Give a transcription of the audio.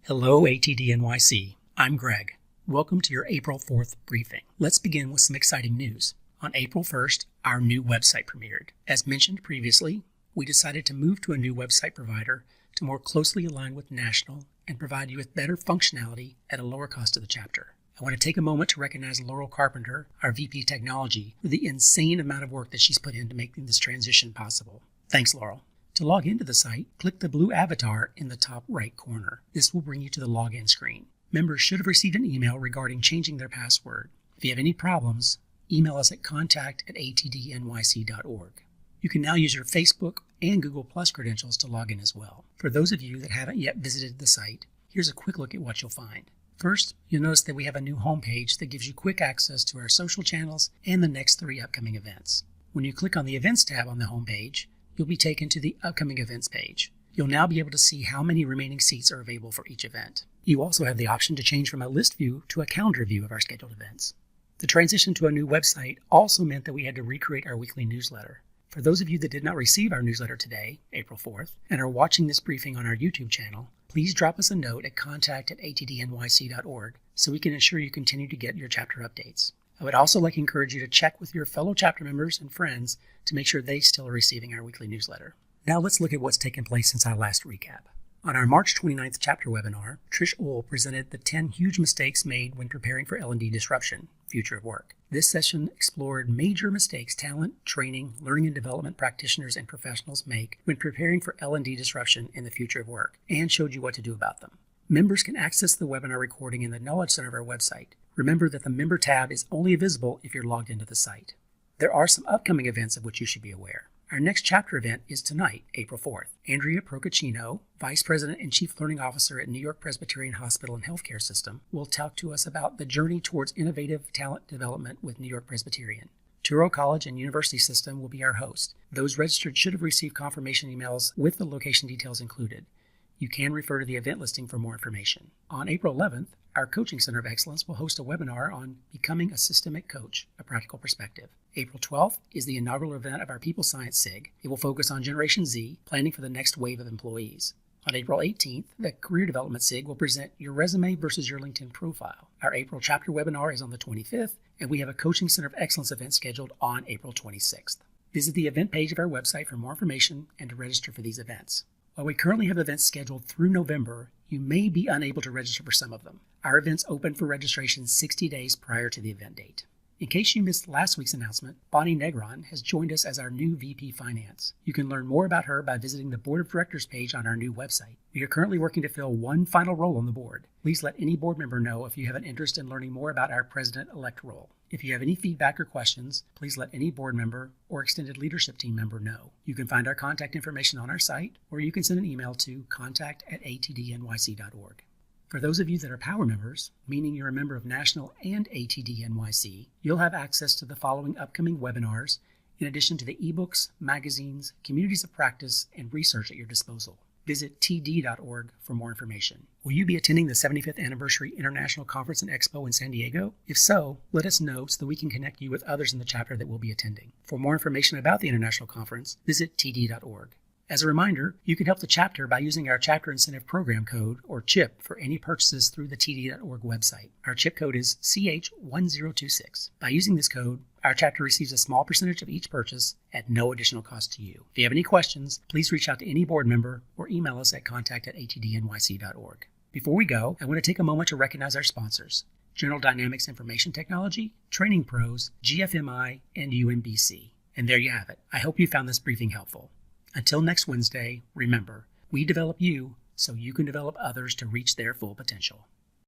Hello, ATD NYC. I'm Greg. Welcome to your April 4th briefing. Let's begin with some exciting news. On April 1st, our new website premiered. As mentioned previously, we decided to move to a new website provider to more closely align with National and provide you with better functionality at a lower cost to the chapter. I want to take a moment to recognize Laurel Carpenter, our VP Technology, for the insane amount of work that she's put into making this transition possible. Thanks, Laurel. To log into the site, click the blue avatar in the top right corner. This will bring you to the login screen. Members should have received an email regarding changing their password. If you have any problems, email us at contact@atdnyc.org. You can now use your Facebook and Google Plus credentials to log in as well. For those of you that haven't yet visited the site, here's a quick look at what you'll find. First, you'll notice that we have a new homepage that gives you quick access to our social channels and the next 3 upcoming events. When you click on the Events tab on the homepage, you'll be taken to the Upcoming Events page. You'll now be able to see how many remaining seats are available for each event. You also have the option to change from a list view to a calendar view of our scheduled events. The transition to a new website also meant that we had to recreate our weekly newsletter. For those of you that did not receive our newsletter today, April 4th, and are watching this briefing on our YouTube channel, please drop us a note at contact@atdnyc.org so we can ensure you continue to get your chapter updates. I would also like to encourage you to check with your fellow chapter members and friends to make sure they still are receiving our weekly newsletter. Now let's look at what's taken place since our last recap. On our March 29th chapter webinar, Trish Ohl presented the 10 huge mistakes made when preparing for L&D disruption, Future of Work. This session explored major mistakes talent, training, learning and development practitioners and professionals make when preparing for L&D disruption in the future of work, and showed you what to do about them. Members can access the webinar recording in the Knowledge Center of our website. Remember that the Member tab is only visible if you're logged into the site. There are some upcoming events of which you should be aware. Our next chapter event is tonight, April 4th. Andrea Procaccino, Vice President and Chief Learning Officer at New York Presbyterian Hospital and Healthcare System, will talk to us about the journey towards innovative talent development with New York Presbyterian. Touro College and University System will be our host. Those registered should have received confirmation emails with the location details included. You can refer to the event listing for more information. On April 11th, our Coaching Center of Excellence will host a webinar on Becoming a Systemic Coach, a Practical Perspective. April 12th is the inaugural event of our People Science SIG. It will focus on Generation Z, planning for the next wave of employees. On April 18th, the Career Development SIG will present your resume versus your LinkedIn profile. Our April chapter webinar is on the 25th, and we have a Coaching Center of Excellence event scheduled on April 26th. Visit the event page of our website for more information and to register for these events. While we currently have events scheduled through November, you may be unable to register for some of them. Our events open for registration 60 days prior to the event date. In case you missed last week's announcement, Bonnie Negron has joined us as our new VP Finance. You can learn more about her by visiting the Board of Directors page on our new website. We are currently working to fill one final role on the board. Please let any board member know if you have an interest in learning more about our President-elect role. If you have any feedback or questions, please let any board member or extended leadership team member know. You can find our contact information on our site, or you can send an email to contact@atdnyc.org. For those of you that are Power members, meaning you're a member of National and ATD NYC, you'll have access to the following upcoming webinars, in addition to the ebooks, magazines, communities of practice, and research at your disposal. Visit td.org for more information. Will you be attending the 75th Anniversary International Conference and Expo in San Diego? If so, let us know so that we can connect you with others in the chapter that will be attending. For more information about the International Conference, visit td.org. As a reminder, you can help the chapter by using our Chapter Incentive Program code, or CHIP, for any purchases through the td.org website. Our CHIP code is CH1026. By using this code, our chapter receives a small percentage of each purchase at no additional cost to you. If you have any questions, please reach out to any board member or email us at contact@atdnyc.org. Before we go, I want to take a moment to recognize our sponsors: General Dynamics Information Technology, Training Pros, GFMI, and UMBC. And there you have it. I hope you found this briefing helpful. Until next Wednesday, remember, we develop you so you can develop others to reach their full potential.